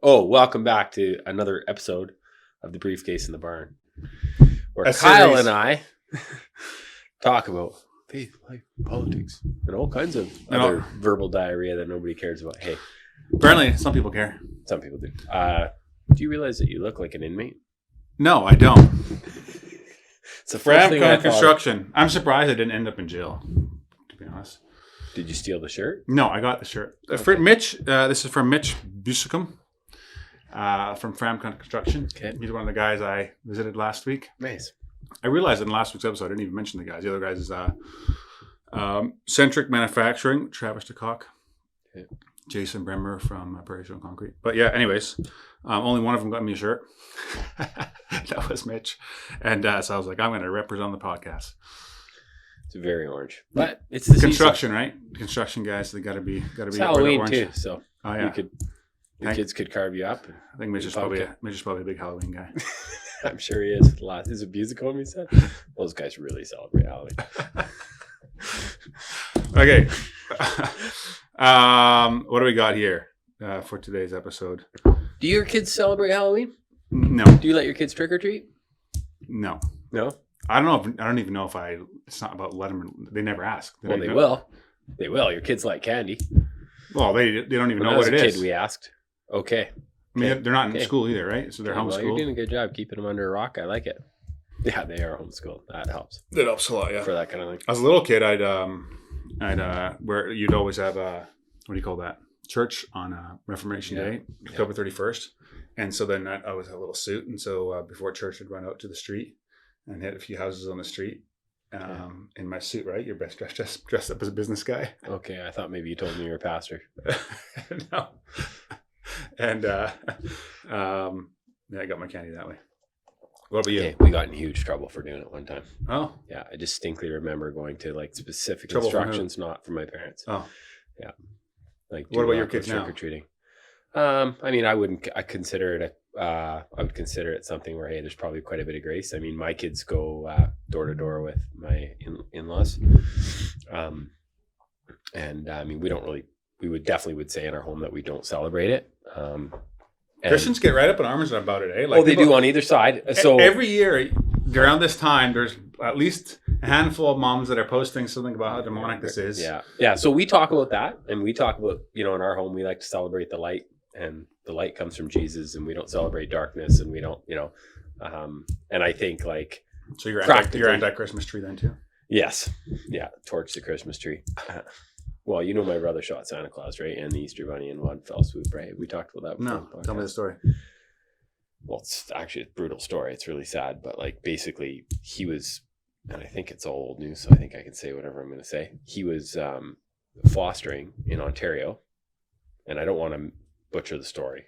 Oh, welcome back to another episode of the Briefcase in the Barn, where A Kyle series. and I talk about faith, life, politics, and all kinds of other verbal diarrhea that nobody cares about. Hey, Apparently, some people care. some people do. Do you realize that you look like an inmate? No, I don't. It's the first thing I Framcon thought. Construction. I'm surprised I didn't end up in jail, to be honest. Did you steal the shirt? No, I got the shirt. Okay. For Mitch, this is from Mitch Busicum from Framcon Construction. Okay. He's one of the guys I visited last week. Nice. I realized in last week's episode, I didn't even mention the guys. The other guys is Centric Manufacturing, Travis DeCock, Okay. Jason Bremer from Prairie Stone Concrete. But yeah, anyways, only one of them got me a shirt. That was Mitch. And so I was like, I'm going to represent the podcast. It's very orange, but it's the Construction, right? Construction guys, they got to be. It's Halloween orange. too, so Oh yeah, your kids could carve you up. I think Mitch is probably a big Halloween guy. I'm sure he is. Is it Busicum, he said? Those guys really celebrate Halloween. Okay. What do we got here for today's episode? Do your kids celebrate Halloween? No, Do you let your kids trick or treat? no. No? I don't know. I don't even know if it's not about let them. They never ask. Well, they will. They will. Your kids like candy. Well, they don't even When I know was what it a is. kid, we asked. Okay. I mean, they're not in Okay. school either, right? So they're Well, you're homeschooled. doing a good job keeping them under a rock. I like it. Yeah, they are homeschooled. That helps That helps a lot, yeah. for that kind of thing. As a little kid, I'd where you'd always have what do you call that? Church on Reformation Day, October 31st. And so then I always had a little suit. And so before church, I'd run out to the street and hit a few houses on the street in my suit, right? You're best dressed up as a business guy. Okay, I thought maybe you told me you were a pastor. No. And yeah, I got my candy that way. What about you? Okay, we got in huge trouble for doing it one time. Oh, Yeah, I distinctly remember going to like specific Trouble from who? instructions, not from my parents. oh. Like, What do about your not go kids now? trick or treating? I mean, I wouldn't. I consider it I would consider it something where, hey, there's probably quite a bit of grace. I mean, my kids go door to door with my in-laws, and I mean, we don't really. We would definitely say in our home that we don't celebrate it. And- Christians get right up in arms about it, eh? oh, they do on either side. So every year around this time, there's at least a handful of moms that are posting something about how demonic this is. Yeah. So we talk about that, and we talk about, in our home, we like to celebrate the light, and the light comes from Jesus, and we don't celebrate darkness, and we don't, and I think like, So you're Practically. anti-Christmas tree then too? yes, yeah, torch the Christmas tree. Well, my brother shot Santa Claus, right, and the Easter Bunny in one fell swoop, right? We talked about that. No, before on the tell me podcast. the story. Well, it's actually a brutal story. It's really sad, but like basically he was, and I think it's all old news, so I think I can say whatever I'm going to say. He was fostering in Ontario, and I don't want to butcher the story,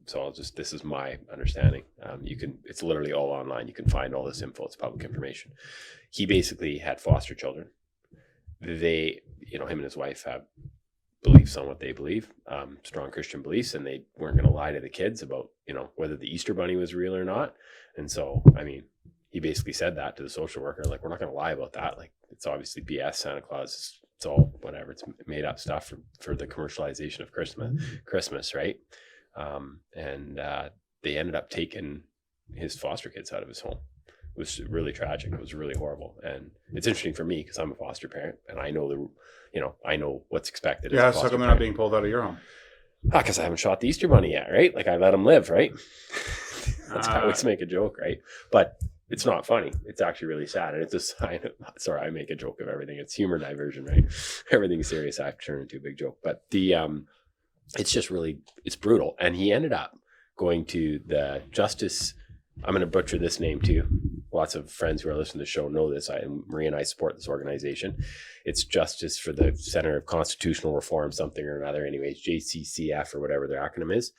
so this is my understanding. It's literally all online. You can find all this info. It's public information. He basically had foster children. They, him and his wife have beliefs on what they believe, strong Christian beliefs, and they weren't going to lie to the kids about, whether the Easter Bunny was real or not. And so, I mean, he basically said that to the social worker, like, we're not going to lie about that. Like, it's obviously BS. Santa Claus, it's all whatever. It's made up stuff for the commercialization of Christmas, right? And they ended up taking his foster kids out of his home. It was really tragic. It was really horrible. And it's interesting for me because I'm a foster parent, and I know I know what's expected. Yeah, as a so foster come they're parent. not being pulled out of your home? Because I haven't shot the Easter Bunny yet, right? Like, I let him live, right? That's I always make a joke, right? But it's not funny. It's actually really sad. And it's a sign of, sorry, I make a joke of everything. It's humor diversion, right? Everything's serious, I have to turn into a big joke. But it's just really, it's brutal. And he ended up going to the Justice, I'm going to butcher this name too. Lots of friends who are listening to the show know this. Marie and I support this organization. It's Justice for the Center of Constitutional Reform, something or another. Anyways, JCCF or whatever their acronym is.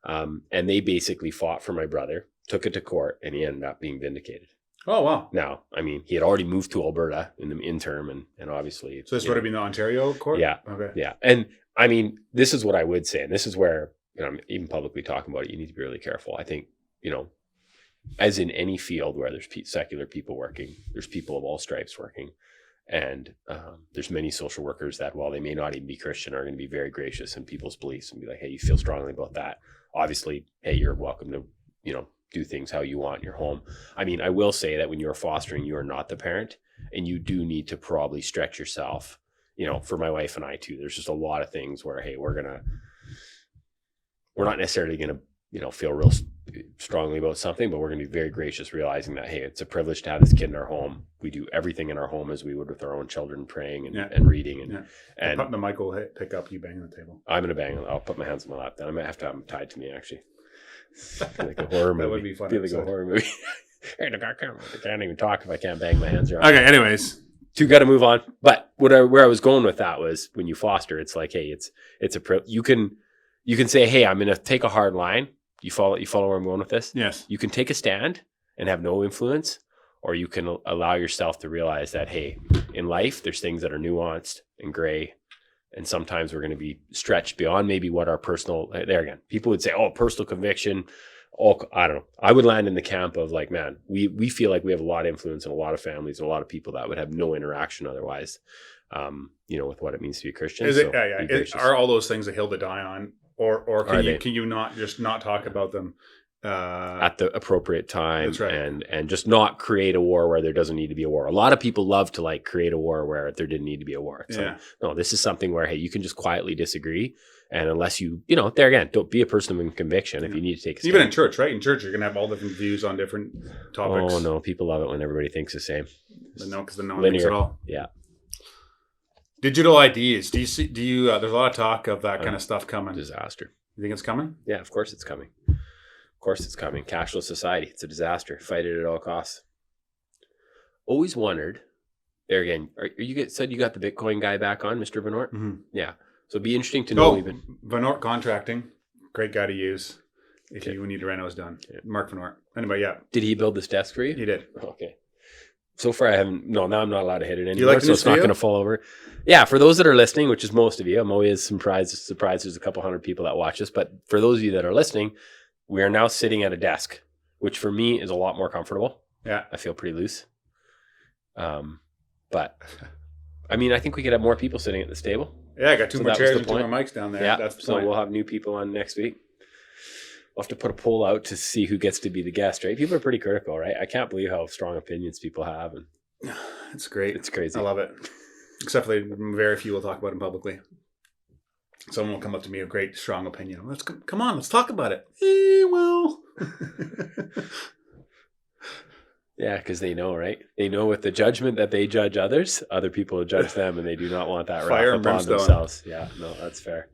And they basically fought for my brother, took it to court, and he ended up being vindicated. Oh, wow. Now, I mean, he had already moved to Alberta in the interim, and obviously... So this would have been the Ontario court? Yeah. Okay. Yeah. And I mean, this is what I would say, and this is where, I'm even publicly talking about it, you need to be really careful. I think, as in any field where there's secular people working, there's people of all stripes working. And there's many social workers that, while they may not even be Christian, are going to be very gracious in people's beliefs and be like, hey, you feel strongly about that. Obviously, hey, you're welcome to, do things how you want in your home. I mean, I will say that when you're fostering, you are not the parent, and you do need to probably stretch yourself. For my wife and I too, there's just a lot of things where, hey, we're not necessarily going to, feel real strongly about something, but we're going to be very gracious, realizing that, hey, it's a privilege to have this kid in our home. We do everything in our home as we would with our own children, praying and reading. And the mic will pick up you banging the table. I'm going to bang. I'll put my hands on my lap. Then I might have to have them tied to me, actually. Like a horror movie. That would be fun. Like a horror movie. Hey, look, I can't even talk if I can't bang my hands around. Okay, anyways. Got to move on. But where I was going with that was, when you foster, it's like, hey, it's a you can say, hey, I'm going to take a hard line. You follow where I'm going with this? Yes. You can take a stand and have no influence, or you can allow yourself to realize that, hey, in life, there's things that are nuanced and gray. And sometimes we're going to be stretched beyond maybe what our personal, there again, people would say, oh, personal conviction. Oh, I don't know. I would land in the camp of like, man, we feel like we have a lot of influence in a lot of families and a lot of people that would have no interaction otherwise, with what it means to be a Christian. Are all those things a hill to die on? Or can you not just not talk about them at the appropriate time? That's right. and just not create a war where there doesn't need to be a war. A lot of people love to like create a war where there didn't need to be a war. It's like, no, this is something where, hey, you can just quietly disagree. And unless you, there again, don't be a person of conviction if you need to take a stand. Even in church, right? In church, you're going to have all different views on different topics. Oh, no. People love it when everybody thinks the same. No, because no one thinks at all. Yeah. Digital IDs. There's a lot of talk of that kind of stuff coming. Disaster. You think it's coming? Yeah, of course it's coming. Of course it's coming. Cashless society. It's a disaster. Fight it at all costs. Always wondered, there again, said you got the Bitcoin guy back on, Mr. Venort? Mm-hmm. Yeah. So it'd be interesting to know even. Venort Contracting. Great guy to use if you need to renos done. Yeah. Mark Venort. Anyway, yeah. Did he build this desk for you? He did. Okay. So far, now I'm not allowed to hit it anymore, like so it's not going to fall over. Yeah, for those that are listening, which is most of you, I'm always surprised there's a couple hundred people that watch this. But for those of you that are listening, we are now sitting at a desk, which for me is a lot more comfortable. Yeah. I feel pretty loose. But, I mean, I think we could have more people sitting at this table. Yeah, I got two more chairs and 2 more mics down there. Yeah, that's the so point. We'll have new people on next week. We'll have to put a poll out to see who gets to be the guest, right? People are pretty critical, right? I can't believe how strong opinions people have. And it's great. It's crazy. I love it. Except for very few will talk about it publicly. Someone will come up to me with a great, strong opinion. Come on, let's talk about it. Well. Yeah, because they know, right? They know with the judgment that they judge others, other people judge them, and they do not want that fire wrath upon themselves. Yeah, no, that's fair.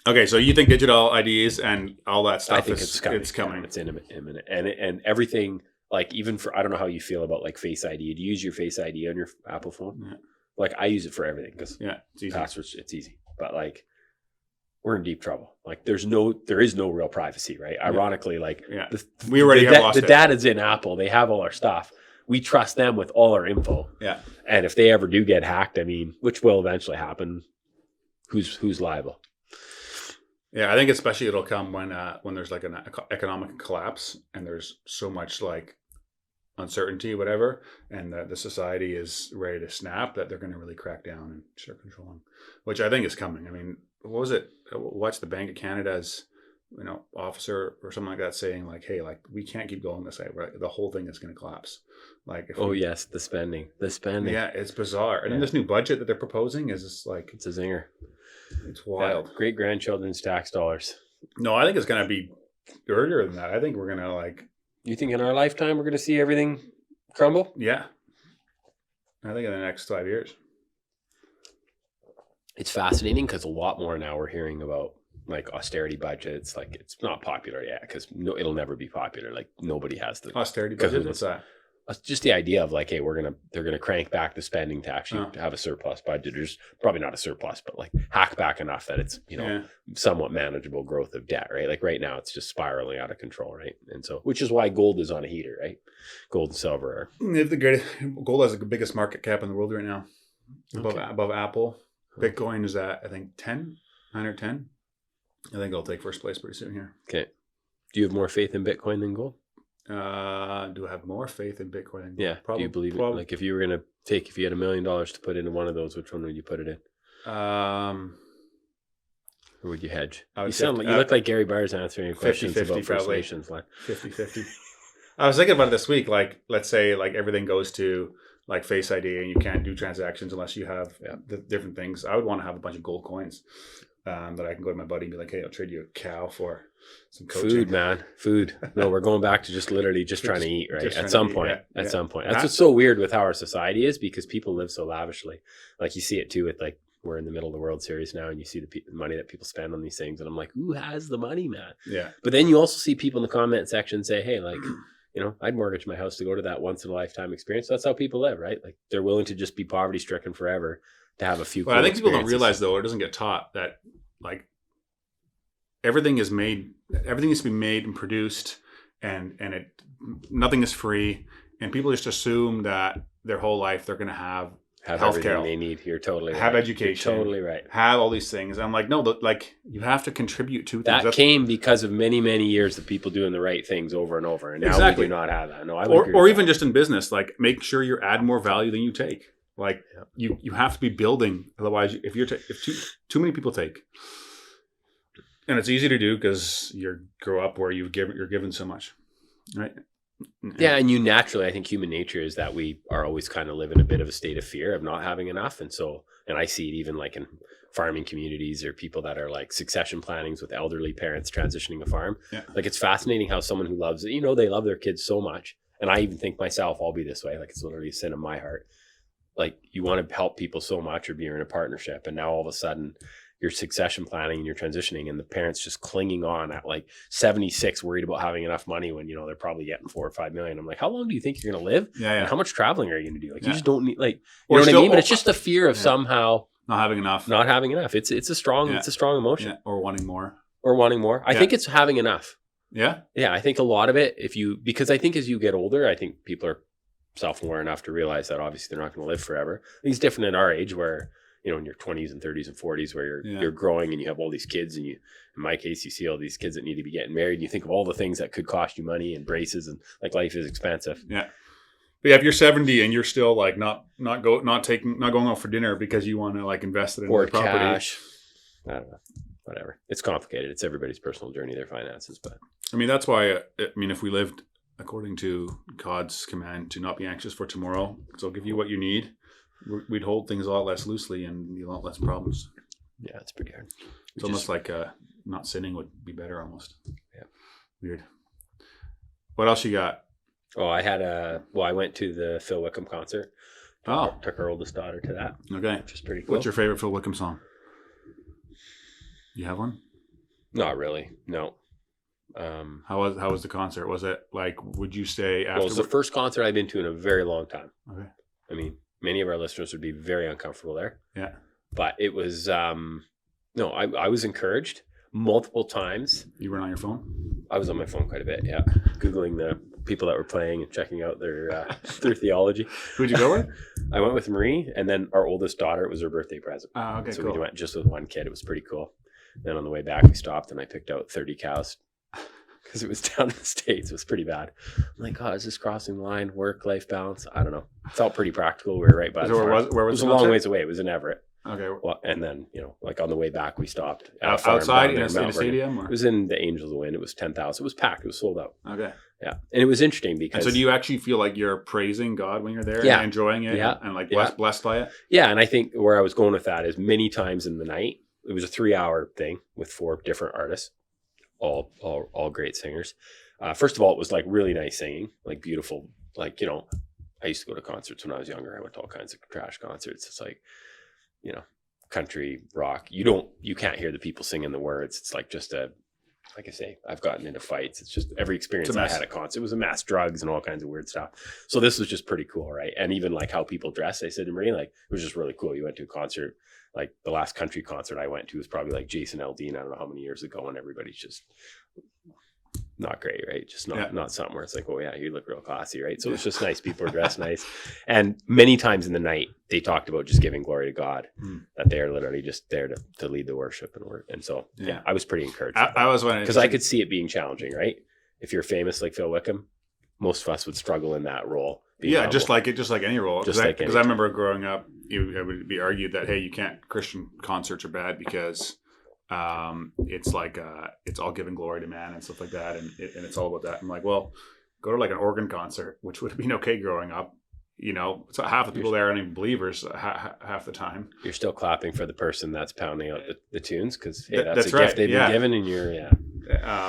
Okay, so you think digital IDs and all that stuff I think it's coming. It's imminent. And everything, like even for, I don't know how you feel about like Face ID. Do you use your Face ID on your Apple phone? Yeah. Like I use it for everything because it's easy. Passwords, it's easy. But like we're in deep trouble. Like there is no real privacy, right? Yeah. Ironically, like we already have lost the data's in Apple. They have all our stuff. We trust them with all our info. Yeah. And if they ever do get hacked, I mean, which will eventually happen, who's liable? Yeah, I think especially it'll come when there's like an economic collapse and there's so much like uncertainty, whatever, and the society is ready to snap, that they're going to really crack down and start controlling, which I think is coming. I mean, what was it? What's the Bank of Canada's officer or something like that saying like, hey, like we can't keep going this way. The whole thing is going to collapse. Like, yes, the spending. Yeah, it's bizarre. And then this new budget that they're proposing is just like it's a zinger. It's wild. Yeah, great grandchildren's tax dollars. No, I think it's going to be earlier than that. I think we're going to like. You think in our lifetime we're going to see everything crumble? Yeah. I think in the next 5 years. It's fascinating because a lot more now we're hearing about like austerity budgets. Like it's not popular yet because it'll never be popular. Like nobody has the austerity budget. What's that? Just the idea of like, hey, they're gonna crank back the spending to actually have a surplus budget. There's probably not a surplus, but like hack back enough that it's somewhat manageable growth of debt, right? Like right now it's just spiraling out of control, right? And so, which is why gold is on a heater, right? Gold and silver are gold has the biggest market cap in the world right now, above Apple. Bitcoin is at I think 9 or 10. I think it'll take first place pretty soon here. Okay. Do you have more faith in Bitcoin than gold? Do I have more faith in Bitcoin than gold? Yeah. Do you believe it? Like if you had $1 million to put into one of those, which one would you put it in? Or would you hedge? I would You look like Gary Baars answering your questions 50-50 about First probably. Nations. 50-50. I was thinking about it this week. Like, let's say like everything goes to like Face ID and you can't do transactions unless you have the different things. I would want to have a bunch of gold coins that I can go to my buddy and be like, hey, I'll trade you a cow for some coaching. Food, man. Food. No, we're going back to just literally just trying to eat, right? At some point. Yeah. At some point. That's what's so weird with how our society is, because people live so lavishly. Like you see it too with like, we're in the middle of the World Series now and you see the money that people spend on these things. And I'm like, who has the money, man? Yeah. But then you also see people in the comment section say, hey, like, I'd mortgage my house to go to that once in a lifetime experience. That's how people live, right? Like they're willing to just be poverty stricken forever to have a few. Well, I think people don't realize though, or it doesn't get taught that like everything is made, everything needs to be made and produced and nothing is free. And people just assume that their whole life they're going to have everything they need. You're totally have right. education. You're totally right. Have all these things. I'm like, no, like you have to contribute to things. That came because of many, many years of people doing the right things over and over. And now we do not have that. No, or even just in business, like make sure you add more value than you take. Like you have to be building. Otherwise, if too many people take, and it's easy to do because you grow up where you're given so much, right? Yeah, and you naturally, I think human nature is that we are always kind of live in a bit of a state of fear of not having enough. And I see it even like in farming communities or people that are like succession plannings with elderly parents transitioning a farm. Yeah. Like it's fascinating how someone who loves it, they love their kids so much. And I even think myself, I'll be this way. Like it's literally a sin in my heart. Like you want to help people so much or be in a partnership. And now all of a sudden you're succession planning and you're transitioning and the parents just clinging on at like 76, worried about having enough money when, they're probably getting 4 or 5 million. I'm like, how long do you think you're going to live? Yeah. And how much traveling are you going to do? Like you just don't need like, you know what I mean? But it's just the fear of somehow not having enough. It's a strong emotion. Yeah. Or wanting more. I think it's having enough. Yeah. Yeah. I think a lot of it, because I think as you get older, I think people are self-aware enough to realize that obviously they're not going to live forever. I think it's different in our age where, in your 20s and 30s and 40s where you're growing and you have all these kids and in my case, you see all these kids that need to be getting married and you think of all the things that could cost you money and braces and like life is expensive. Yeah. But yeah, if you're 70 and you're still like not going out for dinner because you want to like invest it in or property. Cash. I don't know. Whatever. It's complicated. It's everybody's personal journey, their finances. But I mean, that's why, if we lived according to God's command to not be anxious for tomorrow, because I'll give you what you need, we'd hold things a lot less loosely and be a lot less problems. Yeah, it's pretty hard. It's almost like not sinning would be better almost. Yeah. Weird. What else you got? Oh, I went to the Phil Wickham concert. Took our oldest daughter to that. Okay. Which is pretty cool. What's your favorite Phil Wickham song? You have one? Not really. No. How was the concert? Was it like, would you say after? Well, it was the first concert I've been to in a very long time. Okay. I mean, many of our listeners would be very uncomfortable there. Yeah. But it was, I was encouraged multiple times. You weren't on your phone? I was on my phone quite a bit, yeah. Googling the people that were playing and checking out their theology. Who'd you go with? I went with Marie and then our oldest daughter. It was her birthday present. Oh, okay, so cool. We went just with one kid. It was pretty cool. Then on the way back, we stopped and I picked out 30 cows. Because it was down in the States. It was pretty bad. I'm like, is this crossing the line? Work-life balance? I don't know. It felt pretty practical. We were right by the farm. Where was it? Was a long ways away. It was in Everett. Okay. Well, and then, like on the way back, we stopped. Outside in a stadium? Or? It was in the Angels of the Wind. It was 10,000. It was packed. It was sold out. Okay. Yeah. And it was interesting because... And so do you actually feel like you're praising God when you're there and enjoying it and like blessed by it? Yeah. And I think where I was going with that is many times in the night, it was a 3-hour thing with 4 different artists, all great singers. First of all, it was like really nice singing, like beautiful, like, I used to go to concerts when I was younger. I went to all kinds of trash concerts. It's like, country rock. You can't hear the people singing the words. It's like just like I say, I've gotten into fights. It's just every experience I had at concert was a mass, drugs and all kinds of weird stuff. So this was just pretty cool. Right. And even like how people dress, I said to Marie, like, it was just really cool. You went to a concert, like the last country concert I went to was probably like Jason Aldean. I don't know how many years ago, and everybody's just not great, right? Just not something where it's like, oh yeah, you look real classy, right? So it's just nice. People are dressed nice. And many times in the night, they talked about just giving glory to God, that they are literally just there to lead the worship and work. And so I was pretty encouraged. I was wondering because I could see it being challenging, right? If you're famous like Phil Wickham, most of us would struggle in that role. Yeah, just like any role. Just like because I remember growing up, it would be argued that, hey, you can't, Christian concerts are bad because it's like it's all giving glory to man and stuff like that, and it's all about that. I'm like, well, go to like an organ concert, which would have been okay growing up. You know, so half the people there aren't even believers half the time. You're still clapping for the person that's pounding out the tunes because hey, that's a right. gift they've been given, and you're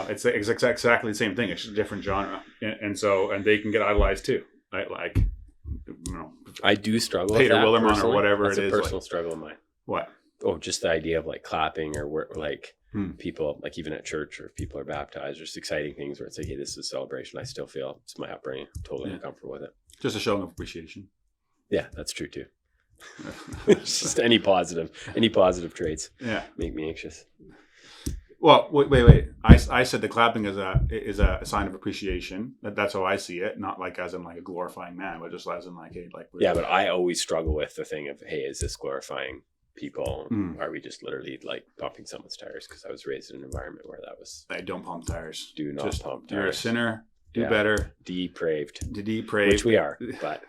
it's exactly the same thing. It's a different genre, and they can get idolized too. Right? Like, you know, I do struggle Peter with that Willerman personally. or whatever That's it is. a personal struggle of mine. What? Oh, just the idea of like clapping or like people, like even at church or if people are baptized, just exciting things where it's like, hey, this is a celebration. I still feel it's my upbringing. I'm totally uncomfortable with it. Just a showing of appreciation. Yeah, that's true too. Just any positive traits make me anxious. Well, wait. I said the clapping is a sign of appreciation. That's how I see it. Not like as in like a glorifying man, but just as in like, hey, like. Yeah, but I always struggle with the thing of, hey, is this glorifying people? Are we just literally like pumping someone's tires? Because I was raised in an environment where that was. I don't pump tires. Do not pump tires. You're a sinner. Do better. Depraved. Which we are, but.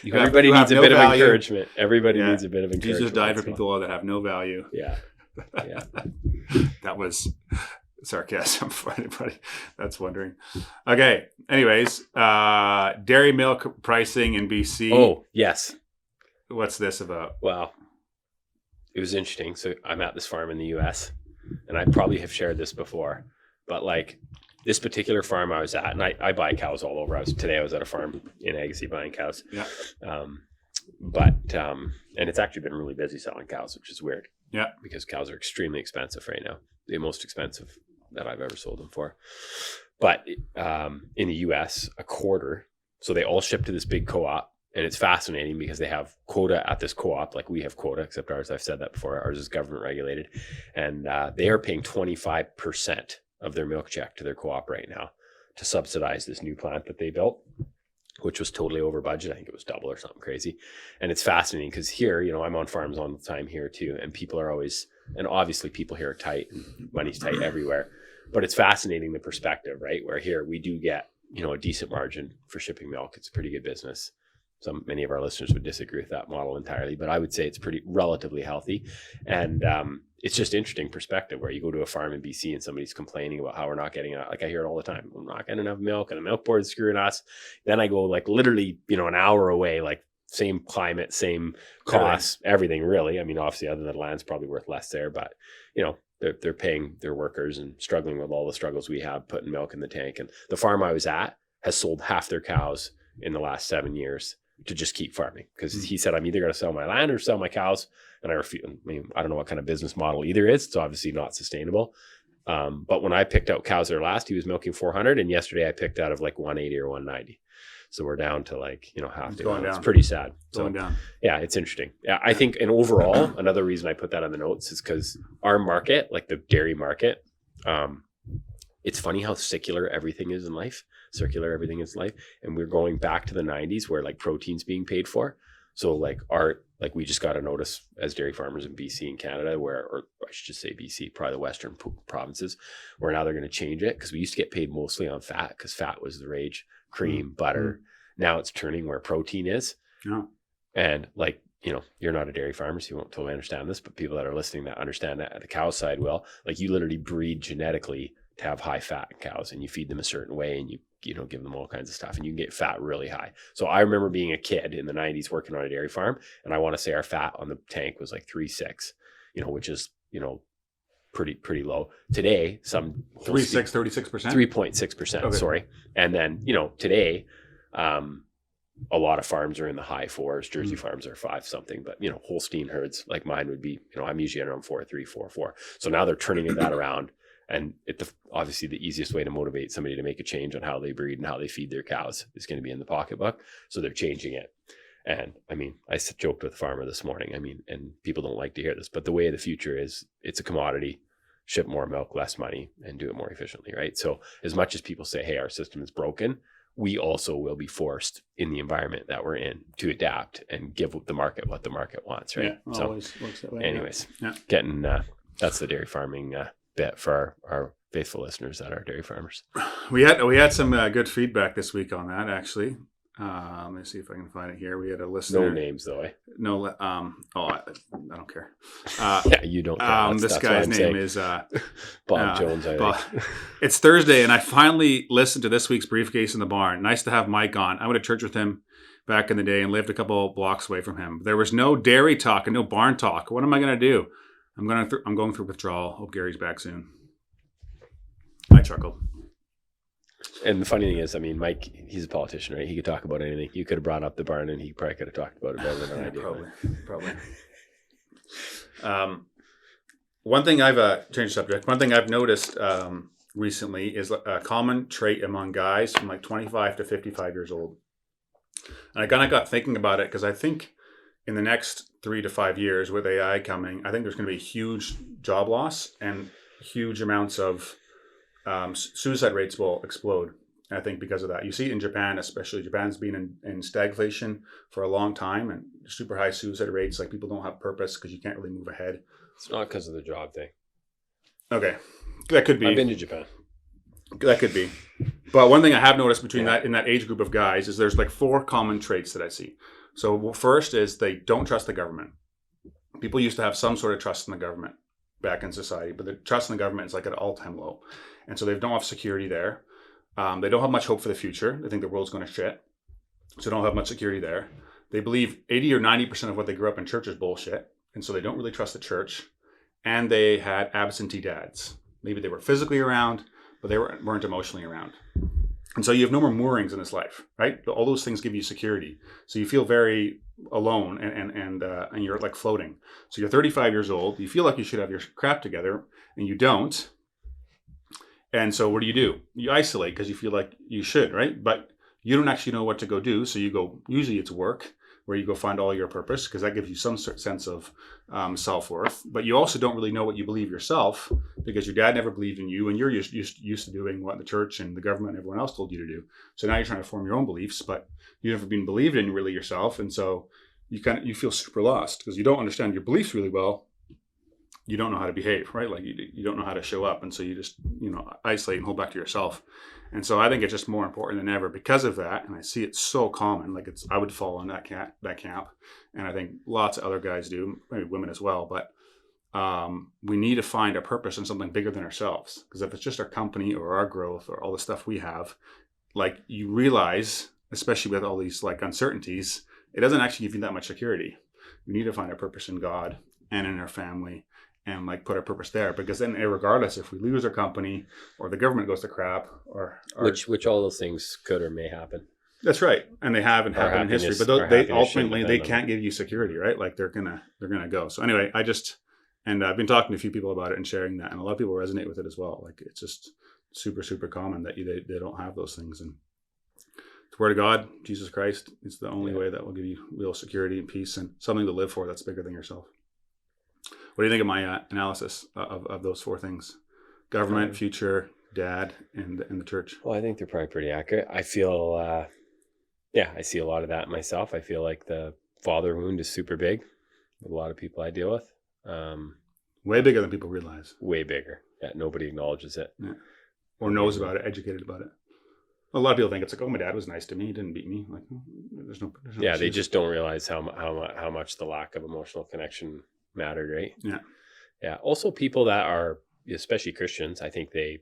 Everybody needs a bit of encouragement. Everybody needs a bit of encouragement. Jesus died for people that have no value. Yeah. That was sarcasm for anybody that's wondering. Okay. Anyways, dairy milk pricing in BC. Oh, yes. What's this about? Well, it was interesting. So I'm at this farm in the US, and I probably have shared this before, but like this particular farm I was at, and I buy cows all over. Today I was at a farm in Agassiz buying cows. Yeah. And it's actually been really busy selling cows, which is weird. Yeah. Because cows are extremely expensive right now. The most expensive that I've ever sold them for. But in the US, a quarter. So they all ship to this big co-op. And it's fascinating because they have quota at this co-op, like we have quota, except ours, I've said that before, ours is government regulated. And they are paying 25% of their milk check to their co-op right now to subsidize this new plant that they built, which was totally over budget. I think it was double or something crazy. And it's fascinating because here, you know, I'm on farms all the time here too. And people are always, and obviously people here are tight and money's tight everywhere, but it's fascinating the perspective, right? Where here we do get, you know, a decent margin for shipping milk. It's a pretty good business. Many of our listeners would disagree with that model entirely, but I would say it's pretty relatively healthy. And it's just interesting perspective where you go to a farm in BC and somebody's complaining about how we're not getting like I hear it all the time. We're not getting enough milk and the milk board's screwing us. Then I go like literally, you know, an hour away, like same climate, same costs, everything really. I mean, obviously other than land's probably worth less there, but you know, they're paying their workers and struggling with all the struggles we have putting milk in the tank. And the farm I was at has sold half their cows in the last 7 years to just keep farming because he said, I'm either going to sell my land or sell my cows. And I don't know what kind of business model either is. It's obviously not sustainable. But when I picked out cows there last, he was milking 400. And yesterday I picked out of like 180 or 190. So we're down to like, you know, half the amount. It's pretty sad. Going down. Yeah, it's interesting. Yeah, I think, and overall, another reason I put that on the notes is because our market, like the dairy market, it's funny how circular everything is in life. And we're going back to the 90s where like protein's being paid for. So like we just got a notice as dairy farmers in BC and Canada or I should just say BC, probably the Western provinces, where now they're going to change it because we used to get paid mostly on fat because fat was the rage, cream, butter. Now it's turning where protein is. Yeah. And like, you know, you're not a dairy farmer, so you won't totally understand this, but people that are listening that understand that at the cow side will, like you literally breed genetically to have high fat cows and you feed them a certain way and you know, give them all kinds of stuff and you can get fat really high. So I remember being a kid in the 90s working on a dairy farm and I want to say our fat on the tank was like 3.6, you know, which is, you know, pretty low. Today, some 36%? 3.6%, okay. Sorry. And then, you know, today, a lot of farms are in the high 4s. Jersey farms are 5 something, but you know, Holstein herds like mine would be, you know, I'm usually around 4.3, 4.4. So now they're turning that around. And obviously the easiest way to motivate somebody to make a change on how they breed and how they feed their cows is going to be in the pocketbook. So they're changing it. And I mean, I joked with a farmer this morning. I mean, and people don't like to hear this, but the way of the future is it's a commodity, ship more milk, less money, and do it more efficiently, right? So as much as people say, hey, our system is broken, we also will be forced in the environment that we're in to adapt and give the market what the market wants, right? Yeah, always works that way. Anyways, yeah. that's the dairy farming bit for our faithful listeners that are dairy farmers. We had some good feedback this week on that, actually. Let me see if I can find it here. We had a listener. No names though, eh? No. I don't care. Yeah, you don't care. This guy's name is Bob Jones. It's Thursday, and I finally listened to this week's Briefcase in the Barn. Nice to have Mike on. I went to church with him back in the day and lived a couple blocks away from him. There was no dairy talk and no barn talk. What am I going to do? I'm going through withdrawal. Hope Gary's back soon. I chuckled. And the funny thing is, I mean, Mike, he's a politician, right? He could talk about anything. You could have brought up the barn and he probably could have talked about it better than I did. Probably. One thing I've changed the subject. One thing I've noticed recently is a common trait among guys from like 25 to 55 years old. And I kind of got thinking about it because I think in the next 3 to 5 years with AI coming, I think there's going to be huge job loss and huge amounts of suicide rates will explode. I think because of that. You see it in Japan, especially. Japan's been in stagflation for a long time and super high suicide rates. Like people don't have purpose because you can't really move ahead. It's not because of the job thing. Okay. That could be. I've been to Japan. That could be. But one thing I have noticed between that in that age group of guys is there's like 4 common traits that I see. So first is they don't trust the government. People used to have some sort of trust in the government back in society, but the trust in the government is like at an all-time low. And so they don't have security there. They don't have much hope for the future. They think the world's going to shit. So they don't have much security there. They believe 80 or 90% of what they grew up in church is bullshit. And so they don't really trust the church. And they had absentee dads. Maybe they were physically around, but they weren't emotionally around. And so you have no more moorings in this life, right? All those things give you security. So you feel very alone and you're like floating. So you're 35 years old. You feel like you should have your crap together and you don't. And so what do? You isolate because you feel like you should, right? But you don't actually know what to go do. So you go, usually it's work, where you go find all your purpose because that gives you some sense of self-worth. But you also don't really know what you believe yourself because your dad never believed in you and you're used to doing what the church and the government and everyone else told you to do. So now you're trying to form your own beliefs, but you've never been believed in really yourself. And so you feel super lost because you don't understand your beliefs really well. You don't know how to behave, right? Like you don't know how to show up. And so you just, isolate and hold back to yourself. And so I think it's just more important than ever because of that. And I see it so common, like I would fall in that camp. And I think lots of other guys do, maybe women as well. But we need to find a purpose in something bigger than ourselves. Because if it's just our company or our growth or all the stuff we have, like you realize, especially with all these like uncertainties, it doesn't actually give you that much security. We need to find a purpose in God and in our family. And like put our purpose there, because then regardless if we lose our company or the government goes to crap or which all those things could or may happen. That's right, and they have and happened in history. But they ultimately they can't give you security, right? Like they're gonna go. So anyway, I've been talking to a few people about it and sharing that, and a lot of people resonate with it as well. Like it's just super common that they don't have those things. And the Word of God, Jesus Christ, is the only way that will give you real security and peace and something to live for that's bigger than yourself. What do you think of my analysis of those 4 things? Government, future, dad, and the church. Well, I think they're probably pretty accurate. I feel, I see a lot of that myself. I feel like the father wound is super big with a lot of people I deal with. Way bigger than people realize. Way bigger. Yeah, nobody acknowledges it. Yeah. Or knows about it, educated about it. A lot of people think it's like, oh, my dad was nice to me. He didn't beat me. Like, there's no yeah, they just don't realize how much the lack of emotional connection mattered, right? Yeah. Also, people that are, especially Christians, I think they,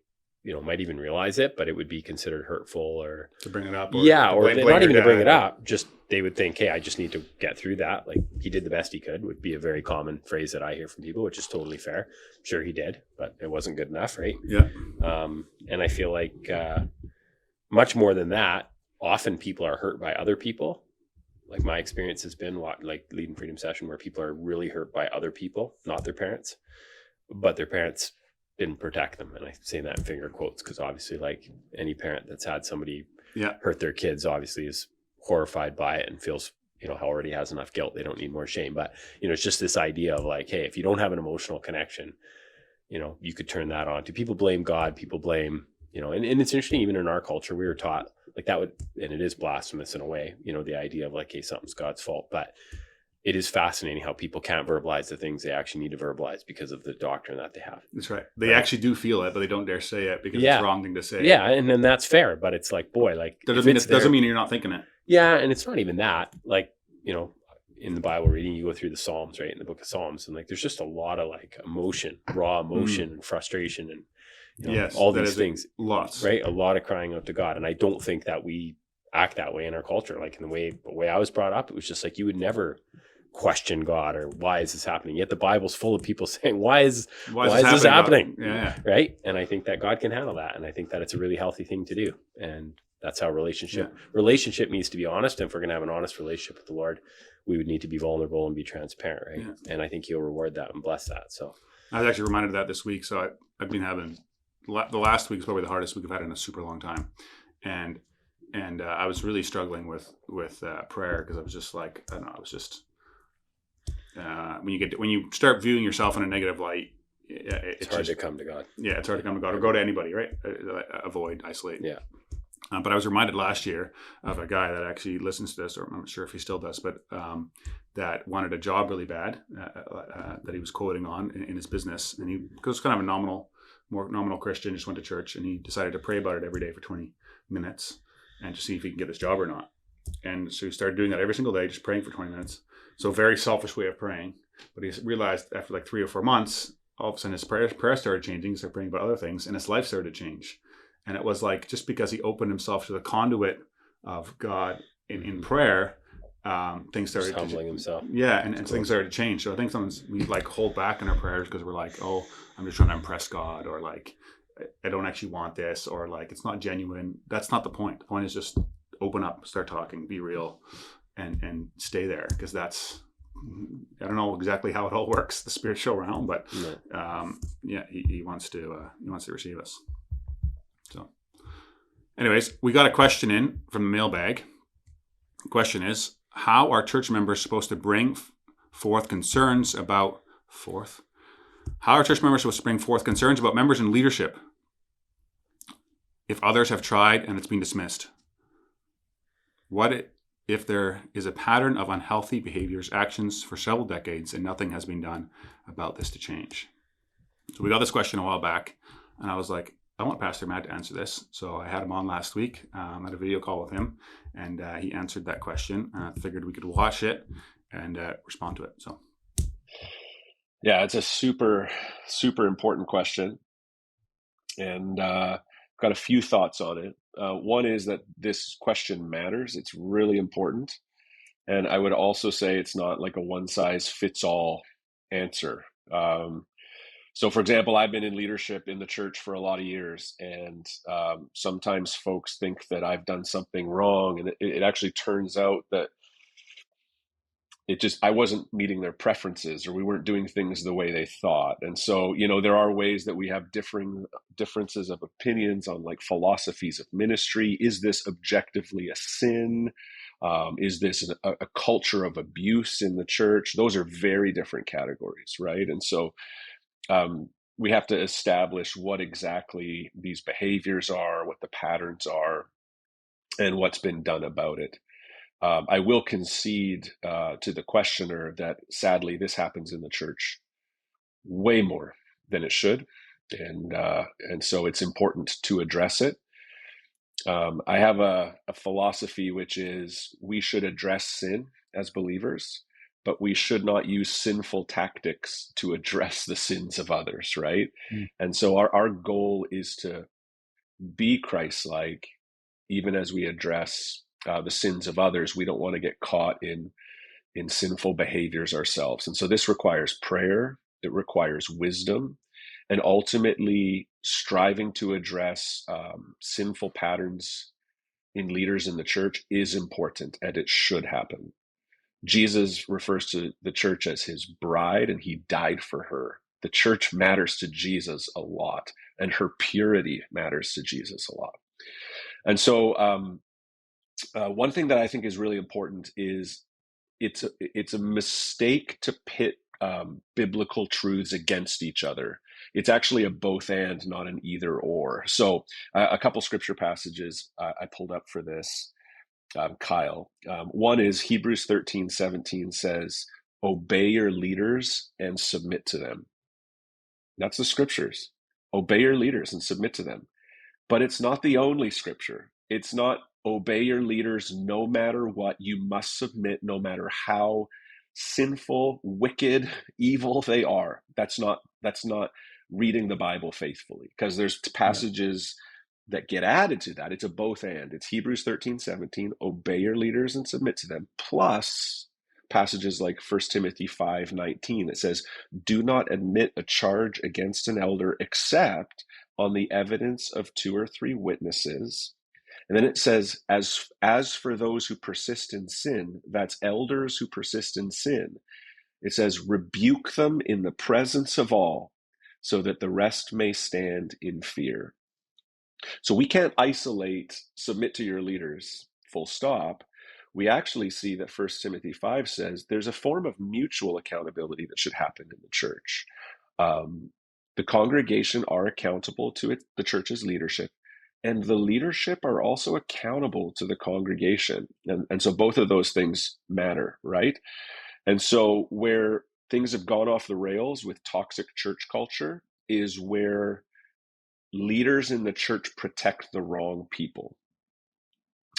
might even realize it, but it would be considered hurtful or to bring it up. Or not even to bring it up. Just they would think, hey, I just need to get through that. Like he did the best he could would be a very common phrase that I hear from people, which is totally fair. Sure, he did, but it wasn't good enough, right? Yeah. And I feel like much more than that, often people are hurt by other people. Like my experience has been like leading Freedom Session where people are really hurt by other people, not their parents, but their parents didn't protect them. And I say that in finger quotes because obviously like any parent that's had somebody hurt their kids obviously is horrified by it and feels, already has enough guilt. They don't need more shame. But, it's just this idea of like, hey, if you don't have an emotional connection, you could turn that on to people blame God, people blame, and it's interesting, even in our culture, we were taught like that would, and it is blasphemous in a way, the idea of like, hey, something's God's fault. But it is fascinating how people can't verbalize the things they actually need to verbalize because of the doctrine that they have. That's right. They actually do feel it, but they don't dare say it because it's the wrong thing to say. Yeah, and then that's fair, but it's like, boy, like doesn't mean you're not thinking it. Yeah, and it's not even that. Like, in the Bible reading, you go through the Psalms, right? In the book of Psalms, and like there's just a lot of like emotion, raw emotion and frustration and all these things. Lots. Right? A lot of crying out to God. And I don't think that we act that way in our culture. Like in the way I was brought up, it was just like you would never question God or why is this happening? Yet the Bible's full of people saying, why is this happening? Yeah. Right. And I think that God can handle that. And I think that it's a really healthy thing to do. And that's how relationship needs to be honest. And if we're going to have an honest relationship with the Lord, we would need to be vulnerable and be transparent. Right. Yeah. And I think he'll reward that and bless that. So I was actually reminded of that this week. So I've been having, the last week is probably the hardest week I've had in a super long time. And I was really struggling with prayer because I was just like, I don't know, I was just, when you start viewing yourself in a negative light, it's hard to come to God. Yeah, it's hard to come to God or go to anybody, right? Avoid, isolate. Yeah. But I was reminded last year of a guy that actually listens to this, or I'm not sure if he still does, but that wanted a job really bad that he was quoting on in his business, and he was kind of a more nominal Christian, just went to church, and he decided to pray about it every day for 20 minutes and to see if he can get this job or not. And so he started doing that every single day, just praying for 20 minutes. So very selfish way of praying. But he realized after like 3 or 4 months, all of a sudden his prayer started changing. He started praying about other things, and his life started to change. And it was like, just because he opened himself to the conduit of God in prayer, things started just humbling himself. Yeah, and things started to change. So I think sometimes we like hold back in our prayers because we're like, oh, I'm just trying to impress God, or like, I don't actually want this, or like, it's not genuine. That's not the point. The point is just open up, start talking, be real, and stay there, because that's, I don't know exactly how it all works, the spiritual realm, but he wants to receive us. So anyways, we got a question in from the mailbag. The question is, how are church members supposed to bring forth concerns about members in leadership if others have tried and it's been dismissed? What if there is a pattern of unhealthy behaviors, actions for several decades, and nothing has been done about this to change? So we got this question a while back, and I was like, I want Pastor Matt to answer this. So I had him on last week. I had a video call with him, and he answered that question. I figured we could watch it and respond to it. So, yeah, it's a super, super important question, and got a few thoughts on it. One is that this question matters. It's really important. And I would also say it's not like a one-size-fits-all answer. So, for example, I've been in leadership in the church for a lot of years, and sometimes folks think that I've done something wrong, and it actually turns out that I wasn't meeting their preferences, or we weren't doing things the way they thought. And so, there are ways that we have differences of opinions on like philosophies of ministry. Is this objectively a sin? Is this a culture of abuse in the church? Those are very different categories, right? And so we have to establish what exactly these behaviors are, what the patterns are, and what's been done about it. I will concede to the questioner that sadly this happens in the church way more than it should, and so it's important to address it. I have a philosophy which is we should address sin as believers, but we should not use sinful tactics to address the sins of others, right? And so our goal is to be Christ-like, even as we address the sins of others. We don't want to get caught in sinful behaviors ourselves. And so this requires prayer, it requires wisdom, and ultimately striving to address sinful patterns in leaders in the church is important, and it should happen. Jesus refers to the church as his bride, and he died for her. The church matters to Jesus a lot, and her purity matters to Jesus a lot. And so one thing that I think is really important is it's a mistake to pit biblical truths against each other. It's actually a both and, not an either or. So a couple scripture passages I pulled up for this, Kyle. One is Hebrews 13:17 says, obey your leaders and submit to them. That's the scriptures. Obey your leaders and submit to them. But it's not the only scripture. It's not obey your leaders no matter what. You must submit no matter how sinful, wicked, evil they are. That's not reading the Bible faithfully, because there's passages that get added to that. It's a both and. It's Hebrews 13:17, obey your leaders and submit to them, plus passages like 1 Timothy 5:19 that says, do not admit a charge against an elder except on the evidence of 2 or 3 witnesses. And then it says, as for those who persist in sin, that's elders who persist in sin, it says, rebuke them in the presence of all, so that the rest may stand in fear. So we can't isolate, submit to your leaders, full stop. We actually see that 1 Timothy 5 says there's a form of mutual accountability that should happen in the church. The congregation are accountable to the church's leadership, and the leadership are also accountable to the congregation. And so both of those things matter, right? And so where things have gone off the rails with toxic church culture is where leaders in the church protect the wrong people.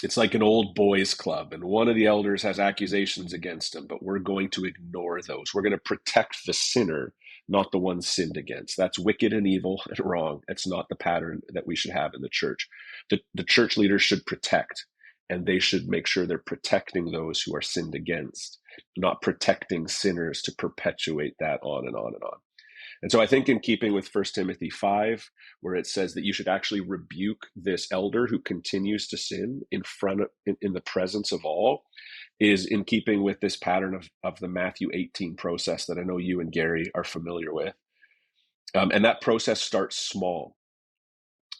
It's like an old boys club, and one of the elders has accusations against him, but we're going to ignore those. We're going to protect the sinner, not the one sinned against. That's wicked and evil and wrong. It's not the pattern that we should have in the church. The church leaders should protect, and they should make sure they're protecting those who are sinned against, not protecting sinners to perpetuate that on and on and on. And so I think in keeping with 1 Timothy 5, where it says that you should actually rebuke this elder who continues to sin in the presence of all, is in keeping with this pattern of the Matthew 18 process that I know you and Gary are familiar with. And that process starts small.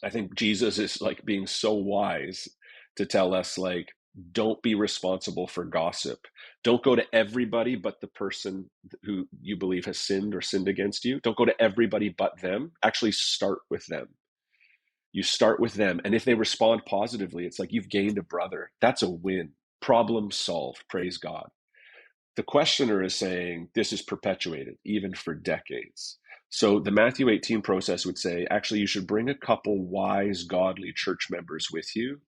I think Jesus is like being so wise to tell us, like, don't be responsible for gossip. Don't go to everybody but the person who you believe has sinned or sinned against you. Don't go to everybody but them. Actually start with them. You start with them. And if they respond positively, it's like you've gained a brother. That's a win. Problem solved. Praise God. The questioner is saying this is perpetuated even for decades. So the Matthew 18 process would say, actually, you should bring a couple wise, godly church members with you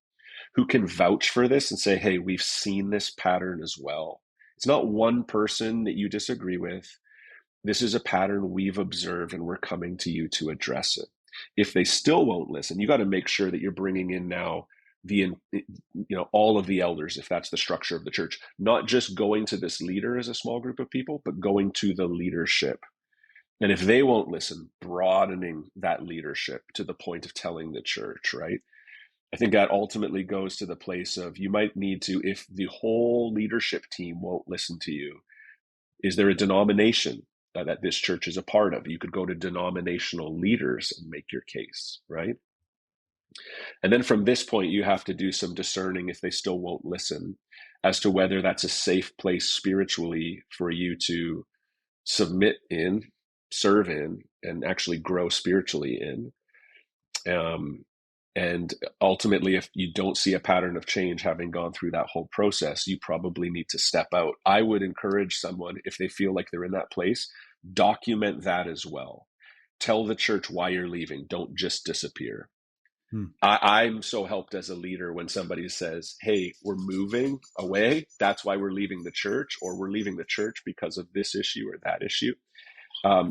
who can vouch for this and say, hey, we've seen this pattern as well. It's not one person that you disagree with. This is a pattern we've observed, and we're coming to you to address it. If they still won't listen, you got to make sure that you're bringing in now all of the elders, if that's the structure of the church, not just going to this leader as a small group of people, but going to the leadership. And if they won't listen, broadening that leadership to the point of telling the church, right? I think that ultimately goes to the place of you might need to, if the whole leadership team won't listen to you, is there a denomination that this church is a part of? You could go to denominational leaders and make your case, right? And then from this point, you have to do some discerning if they still won't listen as to whether that's a safe place spiritually for you to submit in, serve in, and actually grow spiritually in. And ultimately, if you don't see a pattern of change having gone through that whole process, you probably need to step out. I would encourage someone, if they feel like they're in that place, document that as well. Tell the church why you're leaving. Don't just disappear. I'm so helped as a leader when somebody says, hey, we're moving away. That's why we're leaving the church, or we're leaving the church because of this issue or that issue.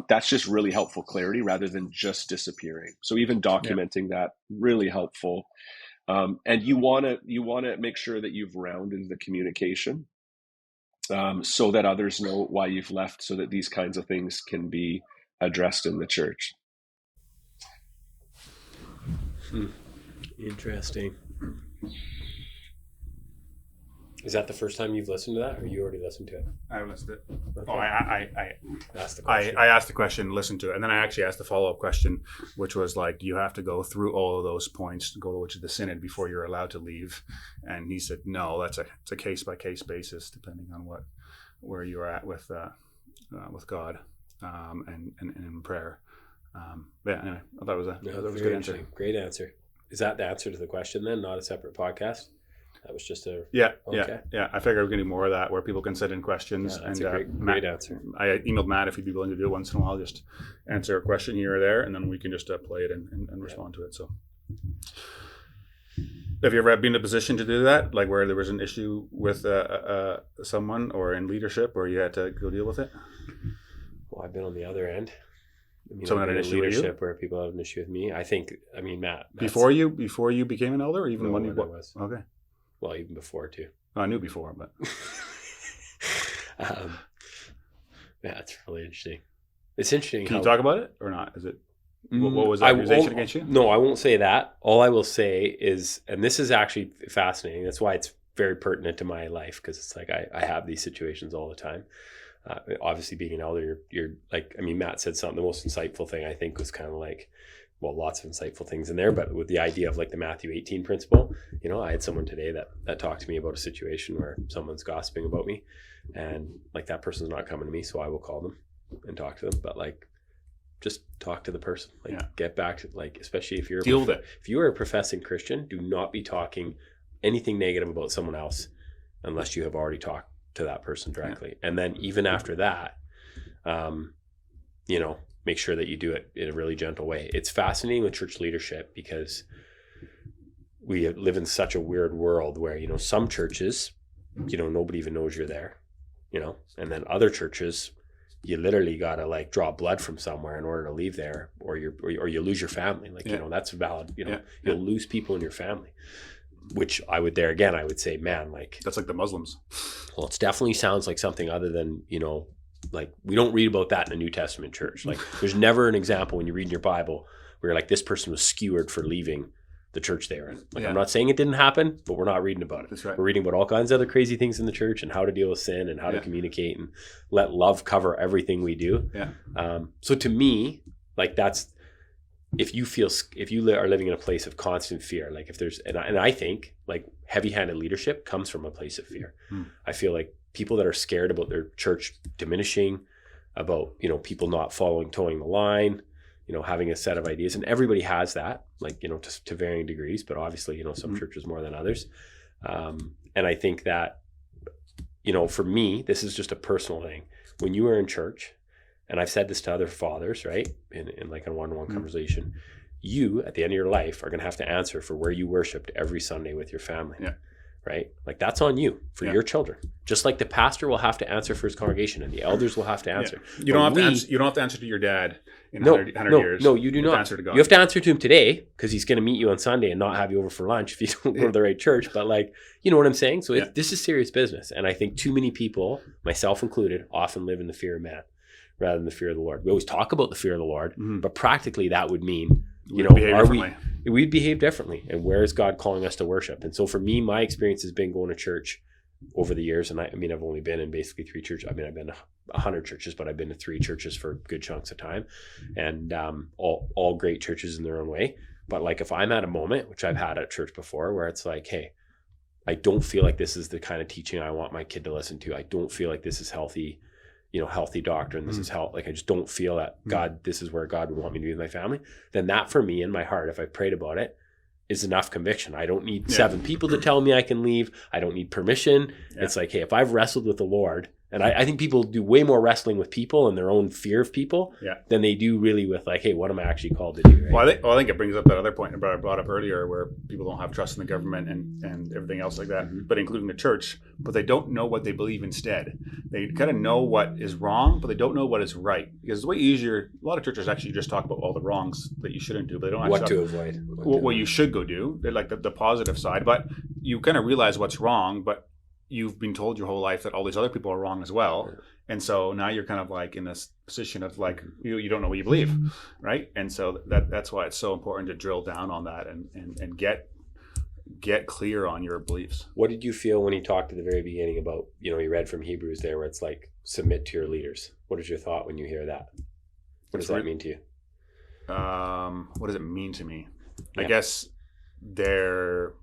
That's just really helpful clarity rather than just disappearing. So even documenting that, really helpful. And you want to make sure that you've rounded the communication so that others know why you've left, so that these kinds of things can be addressed in the church. Interesting. Is that the first time you've listened to that, or you already listened to it? I listened to it. Okay. Oh, I Asked the question. I asked the question, listened to it, and then I actually asked the follow-up question, which was like, do you have to go through all of those points to go to the synod before you're allowed to leave? And he said, no, it's a case-by-case basis, depending on where you're at with God and in prayer. But yeah, anyway, I thought that was a good answer. Great answer. Is that the answer to the question then, not a separate podcast? That was just a Yeah, okay. yeah. I figure we're going to do more of that where people can send in questions. Yeah, that's and a great Matt, answer. I emailed Matt if he'd be willing to do it once in a while, just answer a question here or there, and then we can just play it and respond to it. So, have you ever been in a position to do that, like where there was an issue with someone or in leadership, or you had to go deal with it? Well, I've been on the other end. Someone had an issue with you? Leadership where people have an issue with me. I think. I mean, Matt. Before you became an elder, or even when you was. Okay. Well, even before too. I knew before, but yeah, it's really interesting. It's interesting. Can you talk about it or not? Is it what was the accusation against you? No, I won't say that. All I will say is, and this is actually fascinating. That's why it's very pertinent to my life, because it's like I have these situations all the time. Obviously, being an elder, you're like, I mean, Matt said something. The most insightful thing I think was kind of like, well, lots of insightful things in there, but with the idea of like the Matthew 18 principle, I had someone today that talked to me about a situation where someone's gossiping about me, and like that person's not coming to me, so I will call them and talk to them. But like, just talk to the person, like get back to, like, especially if you're if you are a professing Christian, do not be talking anything negative about someone else unless you have already talked to that person directly. And then even after that, make sure that you do it in a really gentle way. It's fascinating with church leadership because we live in such a weird world where, some churches, nobody even knows you're there, and then other churches, you literally got to like draw blood from somewhere in order to leave there, or you lose your family. Like, that's valid, you'll lose people in your family, which I would say, man, like that's like the Muslims. Well, it definitely sounds like something other than, like we don't read about that in the New Testament church. Like there's never an example when you read in your Bible where you're like, this person was skewered for leaving the church they were in. Like, I'm not saying it didn't happen, but we're not reading about it. That's right. We're reading about all kinds of other crazy things in the church and how to deal with sin and how to communicate and let love cover everything we do. Yeah. So to me, like that's, if you are living in a place of constant fear, like if there's, and I think like heavy-handed leadership comes from a place of fear. I feel like people that are scared about their church diminishing, about, people not towing the line, having a set of ideas, and everybody has that, like, to varying degrees, but obviously, some churches more than others. And I think that, for me, this is just a personal thing. When you are in church, and I've said this to other fathers, right, in like a one-on-one conversation, you, at the end of your life, are going to have to answer for where you worshiped every Sunday with your family. Yeah. Right? Like that's on you for your children. Just like the pastor will have to answer for his congregation and the elders will have to answer. Yeah. You don't have to answer to your dad in 100 years. No, you do not. Answer to God. You have to answer to him today because he's going to meet you on Sunday and not have you over for lunch if you don't go to the right church. But like, you know what I'm saying? So this is serious business. And I think too many people, myself included, often live in the fear of man rather than the fear of the Lord. We always talk about the fear of the Lord, but practically that would mean, we'd behave differently, and where is God calling us to worship? And so for me, my experience has been going to church over the years, and I mean I've only been in basically 3 churches. I mean I've been to 100 churches, but I've been to 3 churches for good chunks of time, and all great churches in their own way. But like if I'm at a moment, which I've had at church before, where it's like, hey, I don't feel like this is the kind of teaching I want my kid to listen to. I don't feel like this is healthy doctrine. This is health. Like I just don't feel that God, this is where God would want me to be with my family. Then that for me in my heart, if I prayed about it, is enough conviction. I don't need 7 people to tell me I can leave. I don't need permission. It's like, hey, if I've wrestled with the Lord, and I think people do way more wrestling with people and their own fear of people than they do really with like, hey, what am I actually called to do? Right? Well, I think it brings up that other point I brought up earlier where people don't have trust in the government and everything else like that, but including the church, but they don't know what they believe instead. They kind of know what is wrong, but they don't know what is right. Because it's way easier. A lot of churches actually just talk about all the wrongs that you shouldn't do, but they don't actually what to avoid. What you should go do. They're like the positive side, but you kind of realize what's wrong, but you've been told your whole life that all these other people are wrong as well. And so now you're kind of like in this position of like, you don't know what you believe, right? And so that's why it's so important to drill down on that and get clear on your beliefs. What did you feel when he talked at the very beginning about, he read from Hebrews there where it's like, submit to your leaders? What is your thought when you hear that? What does that mean to you? What does it mean to me? I guess their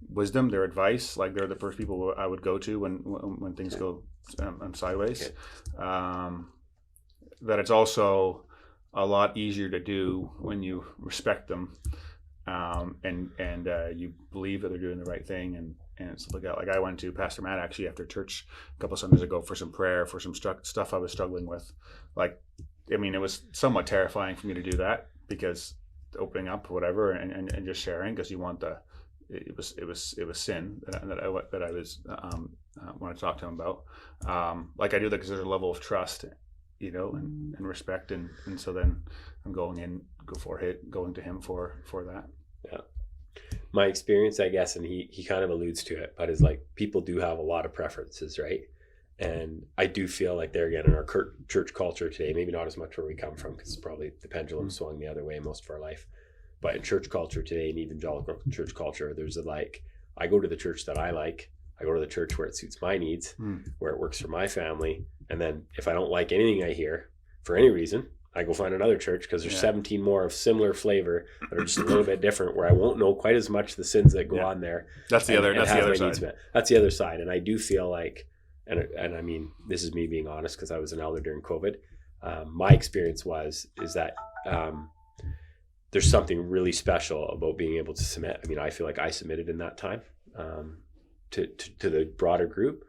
wisdom, their advice, like they're the first people I would go to when things go sideways. That it's also a lot easier to do when you respect them and you believe that they're doing the right thing, and stuff like that. Like I went to Pastor Matt actually after church a couple of Sundays ago for some prayer for some stuff I was struggling with. Like, I mean, it was somewhat terrifying for me to do that, because opening up or whatever and just sharing, because you want it was sin that I was want to talk to him about. Like I do that because there's a level of trust, and respect, and so then I'm going to him for that. Yeah. My experience, I guess, and he kind of alludes to it, but is like people do have a lot of preferences, right? And I do feel like there again in our church culture today, maybe not as much where we come from, because probably the pendulum swung the other way most of our life. But in church culture today, in evangelical church culture, there's I go to the church that I like. I go to the church where it suits my needs, where it works for my family. And then if I don't like anything I hear for any reason, I go find another church, because there's 17 more of similar flavor that are just a little bit different, where I won't know quite as much the sins that go on there. That's the other side. That's the other side. And I do feel like, and I mean, this is me being honest, because I was an elder during COVID. My experience is that there's something really special about being able to submit. I mean, I feel like I submitted in that time to the broader group.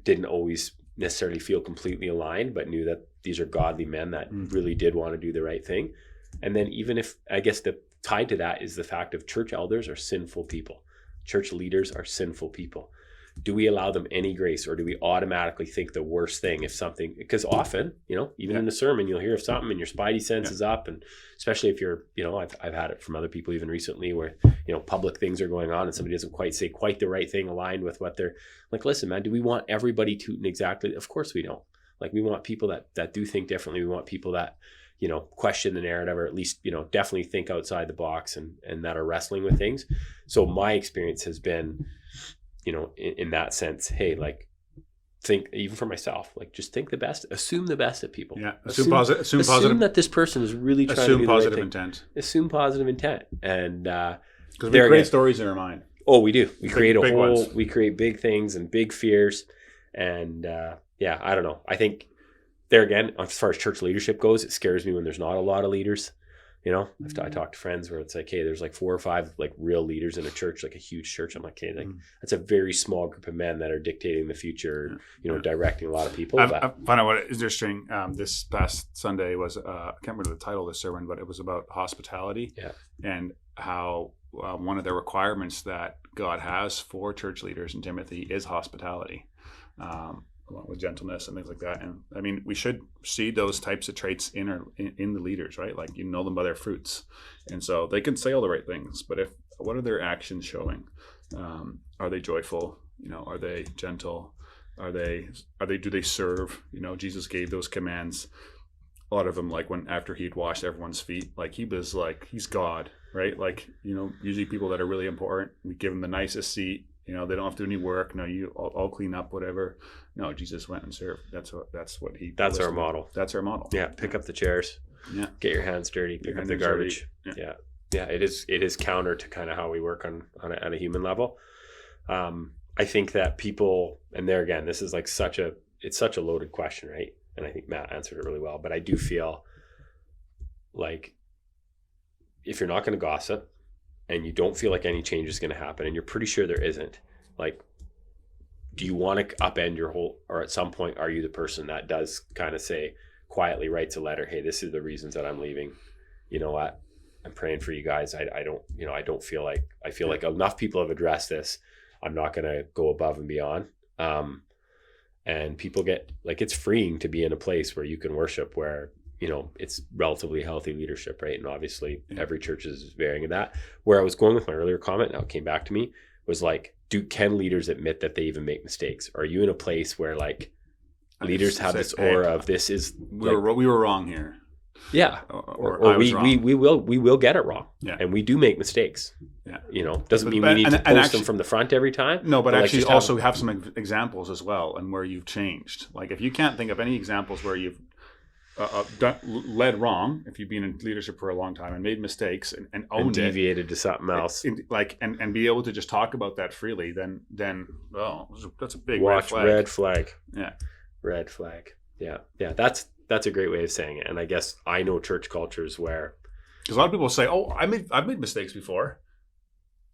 Didn't always necessarily feel completely aligned, but knew that these are godly men that really did want to do the right thing. And then even if, I guess the tied to that is the fact of church elders are sinful people. Church leaders are sinful people. Do we allow them any grace, or do we automatically think the worst thing if something, because often, even in a sermon, you'll hear of something and your spidey sense is up. And especially if you're, I've had it from other people even recently where, public things are going on and somebody doesn't quite say quite the right thing aligned with what they're like. Listen, man, do we want everybody tooting exactly? Of course we don't. Like, we want people that do think differently. We want people that, question the narrative, or at least, definitely think outside the box and that are wrestling with things. So my experience has been, in that sense, hey, like, think, even for myself, like, just think the best, assume the best of people. Yeah. Assume positive that this person is really trying to do positive the right intent. Thing. Assume positive intent. And, because we create stories in our mind. Oh, we do. We create ones. We create big things and big fears. And, I don't know. I think there again, as far as church leadership goes, it scares me when there's not a lot of leaders. I talk to friends where it's like, hey, there's like 4 or 5 like real leaders in a church, like a huge church. I'm like, hey, that's a very small group of men that are dictating the future, directing a lot of people. I found out what is interesting. This past Sunday was, I can't remember the title of the sermon, but it was about hospitality and how one of the requirements that God has for church leaders in Timothy is hospitality. Along with gentleness and things like that. And I mean, we should see those types of traits in the leaders, right? Like, you know them by their fruits. And so they can say all the right things, but what are their actions showing? Are they joyful? Are they gentle? Do they serve? Jesus gave those commands. A lot of them, like after he'd washed everyone's feet, like he was like, he's God, right? Like, usually people that are really important, we give them the nicest seat. They don't have to do any work. No, I'll clean up, whatever. No, Jesus went and served. That's our model. That's our model. Yeah. Pick up the chairs. Yeah. Get your hands dirty. Pick up the garbage. Yeah. It is counter to kind of how we work on a human level. I think that people, and there again, this is like it's such a loaded question, right? And I think Matt answered it really well, but I do feel like if you're not going to gossip, and you don't feel like any change is going to happen, and you're pretty sure there isn't, like, do you want to upend your whole, or at some point, are you the person that does kind of say, quietly writes a letter, hey, this is the reasons that I'm leaving. You know what? I'm praying for you guys. I feel like enough people have addressed this. I'm not going to go above and beyond. And people get, like, it's freeing to be in a place where you can worship, where it's relatively healthy leadership, right? And obviously every church is varying in that. Where I was going with my earlier comment, now it came back to me, was like, can leaders admit that they even make mistakes? Are you in a place where, like, leaders have this aura of this is we were wrong here? Yeah. Or we will get it wrong. Yeah. And we do make mistakes. Yeah. Doesn't mean we need to post them from the front every time. No, but actually like also have some examples as well, and where you've changed. Like, if you can't think of any examples where you've led wrong, if you've been in leadership for a long time and made mistakes and owned and deviated to something else, and be able to just talk about that freely, then that's a big red flag. Yeah, red flag. Yeah. That's a great way of saying it. And I guess I know church cultures where Because a lot of people say, "Oh, I've made mistakes before."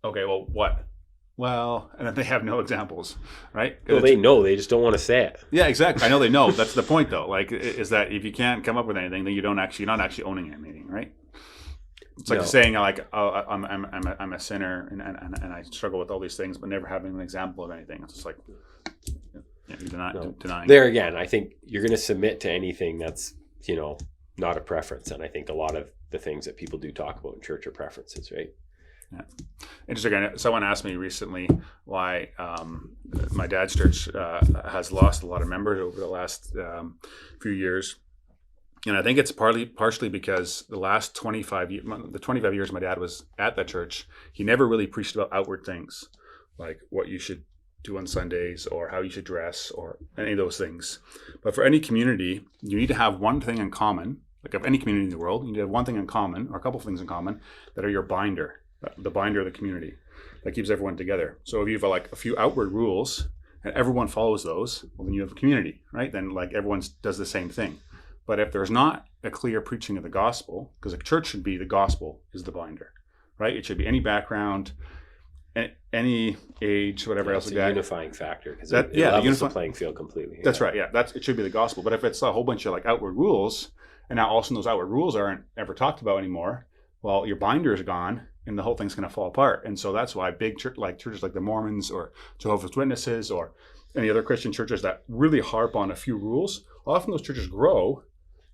Okay, well, what? Well, and then they have no examples, right? Well, they know, they just don't want to say it. Yeah, exactly. I know they know. That's the point, though. Like, is that if you can't come up with anything, then you're not actually owning anything, right? It's like saying, like, oh, I'm a sinner and I struggle with all these things, but never having an example of anything. It's just like you're denying. There again, I think you're going to submit to anything that's, not a preference. And I think a lot of the things that people do talk about in church are preferences, right? Yeah. Interesting. Someone asked me recently why my dad's church has lost a lot of members over the last few years. And I think it's partially because the last 25 years my dad was at that church, he never really preached about outward things, like what you should do on Sundays or how you should dress or any of those things. But for any community, you need to have one thing in common. Like of any community in the world, you need to have one thing in common or a couple of things in common that are your binder, the binder of the community that keeps everyone together. So if you have like a few outward rules and everyone follows those, well, then you have a community, right? Then like everyone does the same thing. But if there's not a clear preaching of the gospel, because a church should be the gospel is the binder, right? It should be any background, any age, whatever else. It's a unifying factor because it levels the playing field completely. That's right. Yeah, it should be the gospel. But if it's a whole bunch of like outward rules, and now also those outward rules aren't ever talked about anymore, well, your binder is gone, and the whole thing's going to fall apart. And so that's why big churches like the Mormons or Jehovah's Witnesses or any other Christian churches that really harp on a few rules, often those churches grow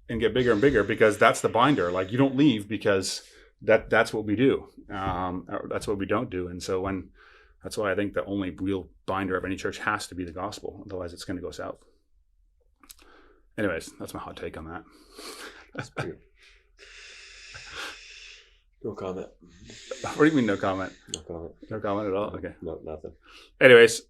and get bigger and bigger because that's the binder. Like you don't leave because that's what we do. That's what we don't do. And so that's why I think the only real binder of any church has to be the gospel. Otherwise it's going to go south. Anyways, that's my hot take on that. That's pretty. No comment. What do you mean no comment? No comment. No comment at all? Okay. No, nothing. Anyways,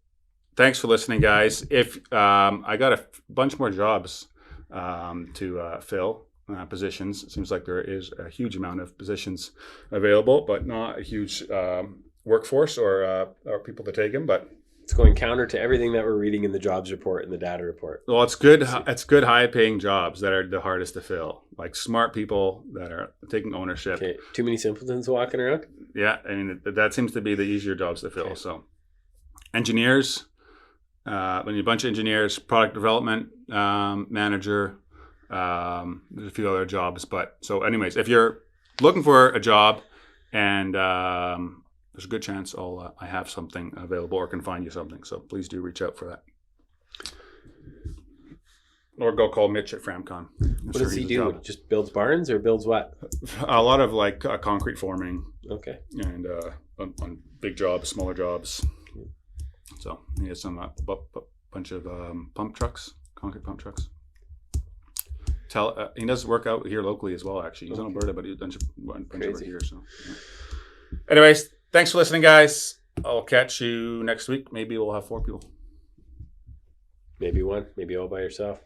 thanks for listening, guys. If I got a bunch more jobs to fill, positions. It seems like there is a huge amount of positions available, but not a huge workforce or people to take them. But it's going counter to everything that we're reading in the jobs report and the data report. Well, it's good. It's good, high-paying jobs that are the hardest to fill. Like smart people that are taking ownership. Okay. Too many simpletons walking around. Yeah, I mean that seems to be the easier jobs to fill. Okay. So, engineers, we need a bunch of engineers, product development manager. There's a few other jobs, but so anyways, if you're looking for a job and there's a good chance I have something available or can find you something. So please do reach out for that. Or go call Mitch at Framcon. What does he do? Just builds barns or builds what? A lot of like concrete forming. Okay. And on big jobs, smaller jobs. So he has some bunch of pump trucks, concrete pump trucks. He does work out here locally as well, actually. He's in Alberta, but he's done a bunch over here. So, yeah. Anyways, thanks for listening, guys. I'll catch you next week. Maybe we'll have 4 people. Maybe one. Maybe all by yourself.